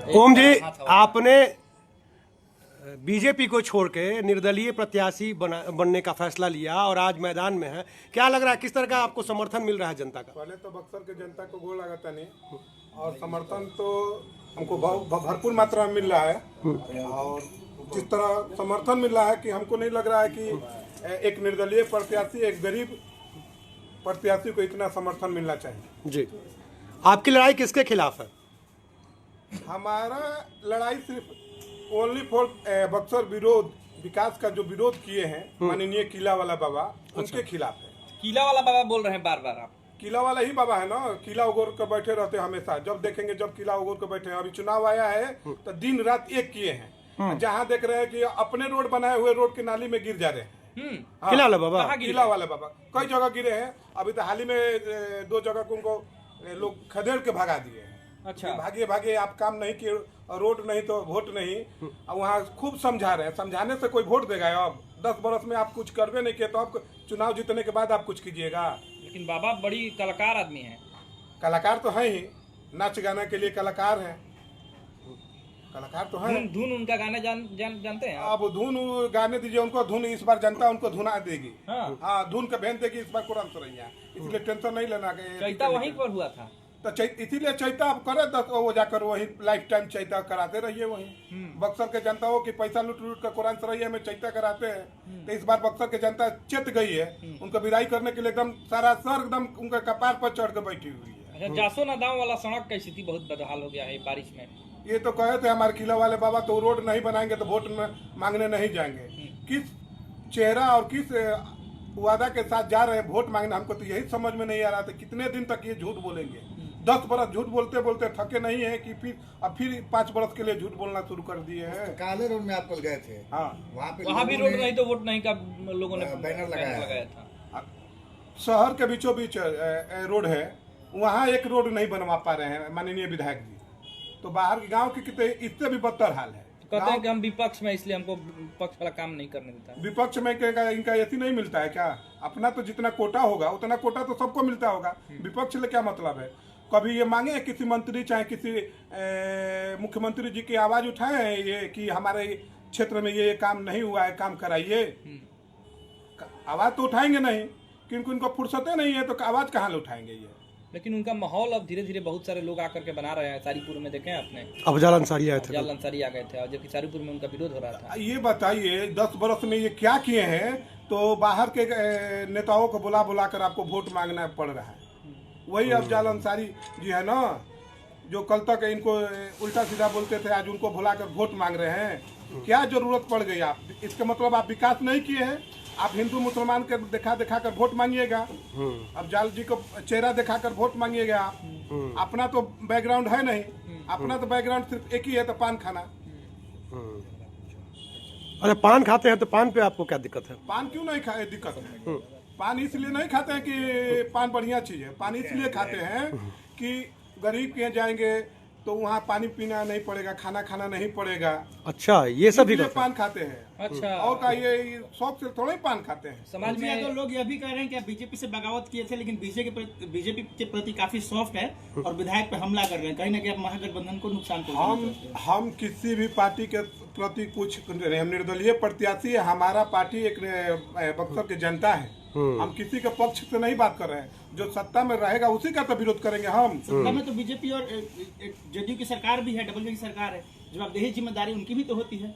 ओम जी, आपने बीजेपी को छोड़ के निर्दलीय प्रत्याशी बनने का फैसला लिया और आज मैदान में है। क्या लग रहा है, किस तरह का आपको समर्थन मिल रहा है जनता का? पहले तो बक्सर के जनता को गोल लगाता नहीं और समर्थन तो हमको भरपूर मात्रा में मिल रहा है। और जिस तरह समर्थन मिल रहा है कि हमको नहीं लग रहा है कि एक निर्दलीय प्रत्याशी, एक गरीब प्रत्याशी को इतना समर्थन मिलना चाहिए। जी, आपकी लड़ाई किसके खिलाफ है? हमारा लड़ाई सिर्फ ओनली फॉर बक्सर विरोध, विकास का जो विरोध किए हैं माननीय किला वाला बाबा, उनके खिलाफ है। किला वाला बाबा बोल रहे हैं बार बार आप? किला वाला ही बाबा है ना, किला उगोर कर बैठे रहते हैं हमेशा। जब देखेंगे जब किला उगोर कर बैठे हैं। अभी चुनाव आया है तो दिन रात एक किए हैं। जहाँ देख रहे हैं कि अपने रोड बनाए हुए रोड की नाली में गिर जा रहे हैं। हाँ, किला वाला बाबा, किला वाले बाबा कई जगह गिरे हैं। अभी तो हाल ही में 2 जगह को उनको लोग खदेड़ के भगा दिए हैं। अच्छा, भागिए भागिए, आप काम नहीं किए, रोड नहीं तो वोट नहीं। वहाँ खूब समझा रहे हैं। समझाने से कोई वोट देगा? अब 10 बरस में आप कुछ करवे नहीं किए तो आप चुनाव जीतने के बाद आप कुछ कीजिएगा। लेकिन बाबा बड़ी कलाकार आदमी है। कलाकार तो है ही, नाच गाने के लिए कलाकार है, कलाकार तो है। धुन उनका गाने जानते हैं आप? अब धुन गाने दीजिए उनको, धुन इस बार जनता उनको धुना देगी। हाँ, धुन का बहन देगी इस बार कुरान सुरैया, इसलिए टेंशन नहीं लेना। चैता वहीं पर हुआ था तो इसीलिए चैता आप करे वो जाकर वही लाइफ टाइम चैता कराते रहिए वहीं। बक्सर के जनता हो कि पैसा लूट लूट कर कुरान सरैया में चैता कराते हैं। तो इस बार बक्सर के जनता चेत गई है। उनको विदाई करने के लिए एकदम सारा सर एकदम उनका कपार पर चढ़ कर बैठी हुई है। अच्छा, जासो नादाव वाला सड़क की स्थिति बहुत बदहाल हो गया है बारिश में। ये तो कहे थे हमारे किला वाले बाबा, तो रोड नहीं बनाएंगे तो वोट मांगने नहीं जाएंगे। किस चेहरा और किस वादा के साथ जा रहे हैं वोट मांगने, हमको तो यही समझ में नहीं आ रहा था। कितने दिन तक ये झूठ बोलेंगे? 10 बरस झूठ बोलते बोलते थके नहीं है कि फिर 5 बरस के लिए झूठ बोलना शुरू कर दिए हैं। काले रोड में आप कल गए थे। हाँ, वहाँ भी रोड नहीं तो वोट नहीं का लोगों ने बैनर लगाया था। शहर के बीचों बीच रोड है, वहाँ एक रोड नहीं बनवा पा रहे हैं माननीय विधायक जी। तो बाहर के गाँव के कितने इससे भी बदतर हाल है। कहते हैं कि हम विपक्ष में, इसलिए हमको पक्ष वाला काम नहीं करने देता। विपक्ष में इनका ऐसी नहीं मिलता है क्या? अपना तो जितना कोटा होगा उतना कोटा तो सबको मिलता होगा। विपक्ष से क्या मतलब है? कभी ये मांगे किसी मंत्री चाहे किसी मुख्यमंत्री जी की आवाज उठाए हैं ये कि हमारे क्षेत्र में ये काम नहीं हुआ है, काम कराइए? आवाज तो उठाएंगे नहीं, क्योंकि उनको फुर्सतें नहीं है, तो आवाज कहाँ उठाएंगे ये? लेकिन उनका माहौल अब धीरे धीरे बहुत सारे लोग आकर के बना रहे हैं। सारीपुर में देखे आपने, अफजल अंसारी आए थे। अफजल अंसारी आ गए थे, और जबकि सारीपुर में उनका विरोध हो रहा था। ये बताइए 10 बरस में ये क्या किए हैं? तो बाहर के नेताओं को बुला बुला कर आपको वोट मांगना पड़ रहा है। वही अफजल अंसारी जी है ना, जो कल तक इनको उल्टा सीधा बोलते थे, आज उनको बुलाकर वोट मांग रहे हैं। क्या जरूरत पड़ गई? आप इसका मतलब आप विकास नहीं किए हैं। आप हिंदू मुसलमान के दिखा कर वोट मांगिएगा। अफजल जी को चेहरा दिखाकर वोट मांगिएगा। अपना तो बैकग्राउंड है नहीं। अपना तो बैकग्राउंड सिर्फ एक ही है, तो पान खाना। अरे पान खाते हैं तो पान पे आपको क्या दिक्कत है? पान क्यों नहीं खाए? दिक्कत है। पान इसलिए नहीं खाते हैं कि पान बढ़िया चीज है। पान इसलिए खाते हैं कि गरीब के जाएंगे तो वहाँ पानी पीना नहीं पड़ेगा, खाना खाना नहीं पड़ेगा। अच्छा, ये सब भी पान खाते हैं। अच्छा, और का ये शौक से थोड़ा ही पान खाते हैं। समाज में तो लोग यह भी कह रहे हैं कि आप बीजेपी से बगावत किए थे, लेकिन बीजेपी के प्रति काफी सॉफ्ट है और विधायक पे हमला कर रहे हैं। कहीं ना कहीं आप महागठबंधन को नुकसान पहुंचाते हैं। हम किसी भी पार्टी के प्रति कुछ, हम निर्दलीय प्रत्याशी है। हमारा पार्टी एक बक्सर की जनता है। हम किसी के पक्ष से नहीं बात कर रहे हैं। जो सत्ता में रहेगा उसी का तो विरोध करेंगे हम। सत्ता में तो बीजेपी और जेडीयू की सरकार भी है, डबल की सरकार है। जवाबदेही जिम्मेदारी उनकी भी तो होती है।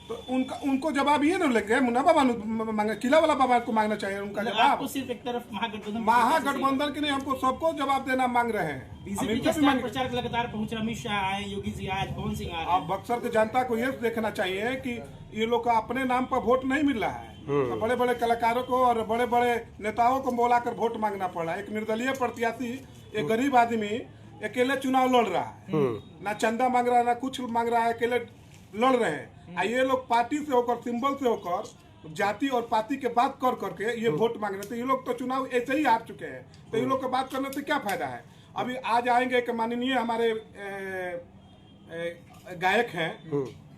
तो उनको जवाब ये ना लगे, मुन्ना बाबा मांगे, किला वाला बाबा को मांगना चाहिए उनका जवाब। आपको सिर्फ एक तरफ महागठबंधन के नहीं, हमको सबको जवाब देना मांग रहे हैं। बीजेपी के स्टार प्रचारक लगातार पहुंच रहे, अमित शाह आए, योगी जी आए, पवन सिंह आए। अब बक्सर की जनता को ये देखना चाहिए कि ये लोग का अपने नाम पर वोट नहीं मिल रहा है। तो बड़े बड़े कलाकारों को और बड़े बड़े नेताओं को बुलाकर वोट मांगना पड़ रहा है। एक निर्दलीय प्रत्याशी, एक गरीब आदमी अकेले चुनाव लड़ रहा है। ना चंदा मांग रहा है, ना कुछ मांग रहा है, अकेले लड़ रहे हैं। ये लोग पार्टी से होकर, सिंबल से होकर, जाति और पार्टी के बात कर करके ये वोट मांग रहे थे। ये लोग तो चुनाव ऐसे ही हार चुके हैं, तो ये लोग को बात करने से क्या फायदा है? अभी आज आएंगे एक माननीय हमारे गायक हैं,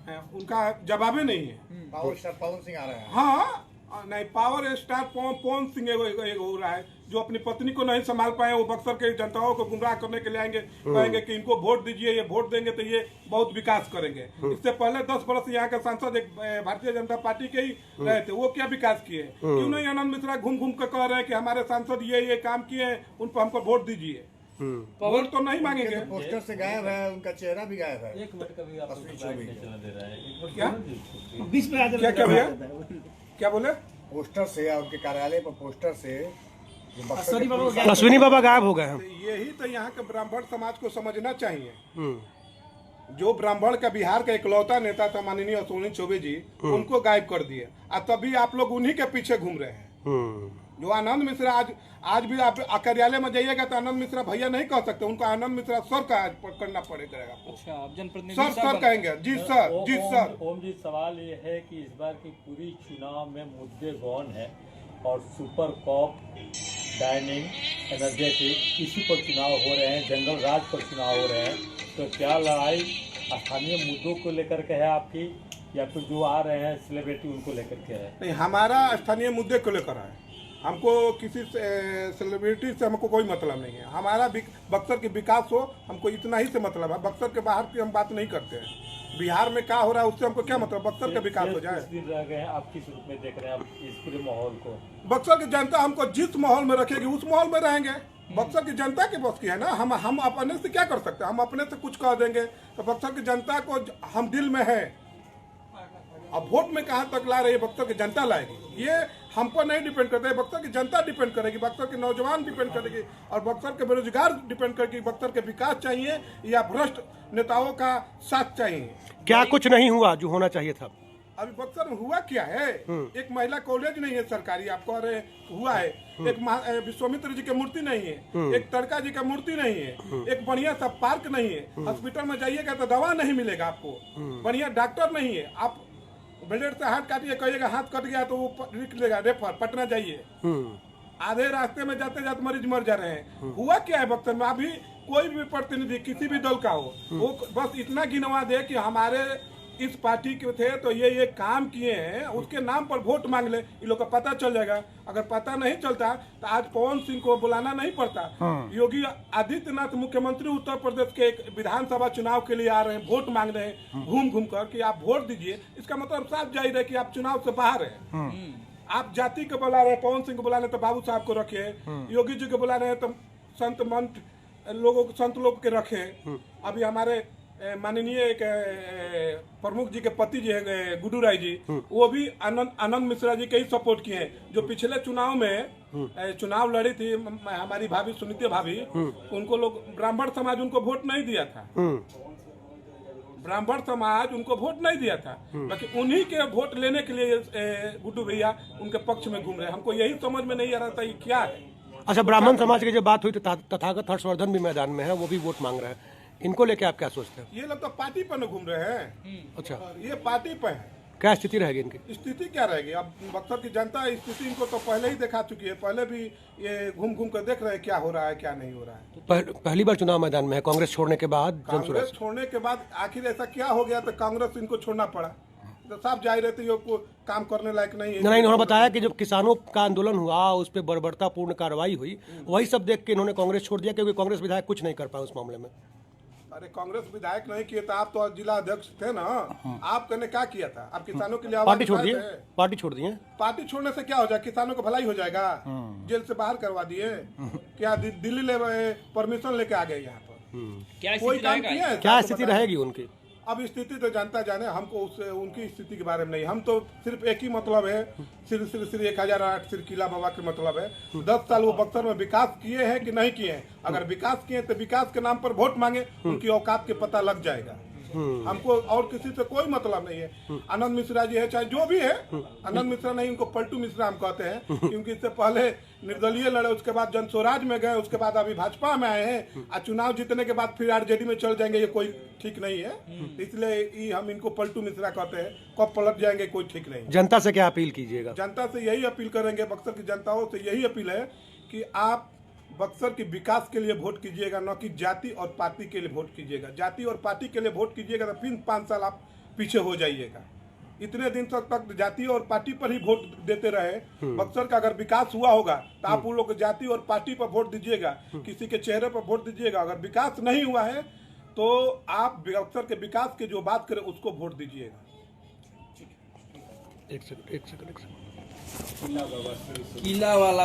उनका जवाबे नहीं है। पावर स्टार पवन सिंह आ रहे हैं। हाँ, नहीं, पावर स्टार पवन सिंह एगो हो रहा है। जो अपनी पत्नी को नहीं संभाल पाए वो बक्सर के जनताओं को गुमराह करने के लिए आएंगे, कहेंगे कि इनको वोट दीजिए, ये वोट देंगे तो ये बहुत विकास करेंगे। इससे पहले 10 वर्ष यहाँ के सांसद एक भारतीय जनता पार्टी के ही रहे थे, वो क्या विकास किए? क्यों नहीं आनंद मिश्रा घूम घूम कर कह रहे हैं कि हमारे सांसद ये काम किए हैं, उन पर हमको वोट दीजिए? वोट तो नहीं मांगेंगे। पोस्टर से गायब है, उनका चेहरा भी गायब है। एक मिनट का भी आप अश्विनी चौबे क्या बीच में आ जाता क्या भैया क्या बोले? पोस्टर से या उनके कार्यालय पर पोस्टर से जो बक्सर अश्विनी के बाबा पुलिस अश्विनी बाबा गायब हो गए हैं। यही तो यहाँ के ब्राह्मण समाज को समझना चाहिए। जो ब्राह्मण का बिहार का इकलौता नेता था माननीय अश्विनी चौबे जी, उनको गायब कर दिए, और तभी आप लोग उन्हीं के पीछे घूम रहे हैं। जो आनंद मिश्रा आज भी आप कार्यालय में जाइएगा तो आनंद मिश्रा भैया नहीं कह सकते, उनको आनंद मिश्रा सर का करना पड़ेगा। अच्छा, आप जनप्रतिनिधि सर सर कहेंगे, जी सर, जी सर। ओम जी, सवाल ये है कि इस बार की पूरी चुनाव में मुद्दे कौन है और सुपर कॉप, डाइनिंग, एनर्जेटिक, इसी पर चुनाव हो रहे हैं, जंगल राज पर चुनाव हो रहे हैं, तो क्या लड़ाई स्थानीय मुद्दों को लेकर के है आपकी, या फिर जो आ रहे हैं सेलिब्रिटी उनको लेकर के है? नहीं, हमारा स्थानीय मुद्दे को लेकर है। हमको किसी सेलिब्रिटी से हमको कोई मतलब नहीं है। हमारा बक्सर की विकास हो, हमको इतना ही से मतलब है। बक्सर के बाहर की हम बात नहीं करते हैं। बिहार में क्या हो रहा है उससे हमको क्या मतलब, बक्सर का विकास हो जाए। 10 दिन रह गए हैं, आप किस रूप में देख रहे हैं आप इस पूरे माहौल को? बक्सर की जनता हमको जिस माहौल में रखेगी उस माहौल में रहेंगे। बक्सर की जनता की बस की है ना, हम अपने से क्या कर सकते हैं? हम अपने से कुछ कह देंगे तो बक्सर की जनता को हम दिल में है। अब वोट में कहाँ तक ला रही है बक्सर की जनता लाएगी, ये हमको नहीं डिपेंड करता है। बक्सर की जनता डिपेंड करेगी, बक्सर के नौजवान डिपेंड करेगी, और बक्सर के बेरोजगार डिपेंड करेगी। बक्सर के विकास चाहिए या भ्रष्ट नेताओं का साथ चाहिए? क्या कुछ नहीं हुआ जो होना चाहिए था? अभी बक्सर में हुआ क्या है? एक महिला कॉलेज नहीं है सरकारी, आप कह रहे हुआ है। एक विश्वामित्र जी की मूर्ति नहीं है, एक तड़का जी का मूर्ति नहीं है, एक बढ़िया सा पार्क नहीं है। हॉस्पिटल में जाइएगा तो दवा नहीं मिलेगा आपको, बढ़िया डॉक्टर नहीं है। आप ब्लेड से हाथ काटिए, कहिएगा हाथ कट गया तो वो लिख लेगा रेफर, पटना जाइए। आधे रास्ते में जाते जाते मरीज मर जा रहे हैं। हुआ क्या है बक्सर में? अभी कोई भी प्रतिनिधि किसी भी दल का हो, वो बस इतना गिनवा दे कि हमारे इस पार्टी के थे तो ये काम किए हैं, उसके नाम पर वोट मांग ले, इन लोग का पता चल जाएगा। अगर पता नहीं चलता तो आज पवन सिंह को बुलाना नहीं पड़ता। योगी आदित्यनाथ मुख्यमंत्री उत्तर प्रदेश के एक विधानसभा चुनाव के लिए आ रहे हैं, वोट मांग रहे हैं घूम घूम कर कि आप वोट दीजिए। इसका मतलब साफ जाहिर है कि आप चुनाव से बाहर है। आप जाति को बुला रहे हैं, पवन सिंह को बुला रहे हैं तो बाबू साहब को रखे, योगी जी को बुला रहे हैं तो संत मंत लोगों को, संत लोग के रखे। अभी हमारे माननीय एक प्रमुख जी के पति जी है गुड्डू राय जी, वो भी आनंद मिश्रा जी के ही सपोर्ट किए हैं। जो पिछले चुनाव में चुनाव लड़ी थी हमारी भाभी सुनीति भाभी, उनको लोग ब्राह्मण समाज उनको वोट नहीं दिया था। ब्राह्मण समाज उनको वोट नहीं दिया था, बाकी उन्हीं के वोट लेने के लिए गुड्डू भैया उनके पक्ष में घूम रहे हैं। हमको यही समझ में नहीं आ रहा था ये क्या है। अच्छा, ब्राह्मण समाज की जब बात हुई तो तथागत हर्षवर्धन भी मैदान में है, वो भी वोट मांग रहे हैं। इनको लेके आप क्या सोचते हैं? ये लोग तो पार्टी पर न घूम रहे हैं। अच्छा, ये पार्टी पे है। क्या स्थिति रहेगी इनकी? स्थिति क्या रहेगी? अब बक्सर की जनता स्थिति इनको तो पहले ही दिखा चुकी है। पहले भी ये घूम घूम कर देख रहे हैं क्या हो रहा है क्या नहीं हो रहा है। पहली बार चुनाव मैदान में है कांग्रेस छोड़ने के बाद। कांग्रेस छोड़ने के बाद आखिर ऐसा क्या हो गया तो कांग्रेस इनको छोड़ना पड़ा? तो साफ जाहिर रहते ये को काम करने लायक नहीं है। नहीं, इन्होंने बताया कि जब किसानों का आंदोलन हुआ उस पर बर्बरतापूर्ण कार्रवाई हुई, वही सब देख के इन्होंने कांग्रेस छोड़ दिया, क्योंकि कांग्रेस विधायक कुछ नहीं कर पाए उस मामले में। अरे कांग्रेस विधायक नहीं किए तो आप तो जिला अध्यक्ष थे ना, आपने क्या किया था? आप किसानों के लिए पार्टी छोड़ दिए, पार्टी छोड़ दिए। पार्टी छोड़ने से क्या हो जाए? किसानों को भलाई हो जाएगा? जेल से बाहर करवा दिए क्या? दिल्ली ले परमिशन लेके आ गए यहाँ पर? कोई काम किया है? क्या स्थिति रहेगी उनकी? अब स्थिति तो जानता जाने, हमको उससे उनकी स्थिति के बारे में नहीं। हम तो सिर्फ एक ही मतलब है, श्री 1008 श्री किला बाबा के मतलब है। 10 साल वो बक्सर में विकास किए हैं कि नहीं किए हैं? अगर विकास किए तो विकास के नाम पर वोट मांगे, उनकी औकात के पता लग जाएगा। हमको और किसी से कोई मतलब नहीं है। आनंद मिश्रा जी है चाहे जो भी है, आनंद मिश्रा नहीं, उनको पलटू मिश्रा हम कहते हैं, क्योंकि इससे पहले निर्दलीय लड़े, उसके बाद जन स्वराज में गए, उसके बाद अभी भाजपा में आए हैं, और चुनाव जीतने के बाद फिर आरजेडी में चल जाएंगे। ये कोई ठीक नहीं है, इसलिए हम इनको पलटू मिश्रा कहते हैं। कब पलट जाएंगे कोई ठीक नहीं। जनता से क्या अपील कीजिएगा? जनता से यही अपील करेंगे, बक्सर की जनताओं से यही अपील है कि आप बक्सर के विकास के लिए वोट कीजिएगा, न कि जाति और पार्टी के लिए वोट कीजिएगा। जाति और पार्टी के लिए वोट कीजिएगा तो फिर 5 साल आप पीछे हो जाइएगा। इतने दिन तक जाति और पार्टी पर ही वोट देते रहे। बक्सर का अगर विकास हुआ होगा तो आप उन लोग जाति और पार्टी पर वोट दीजिएगा, किसी के चेहरे पर वोट दीजिएगा। अगर विकास नहीं हुआ है तो आप बक्सर के विकास के जो बात करें उसको वोट दीजिएगा। एक सेकंड किला वाला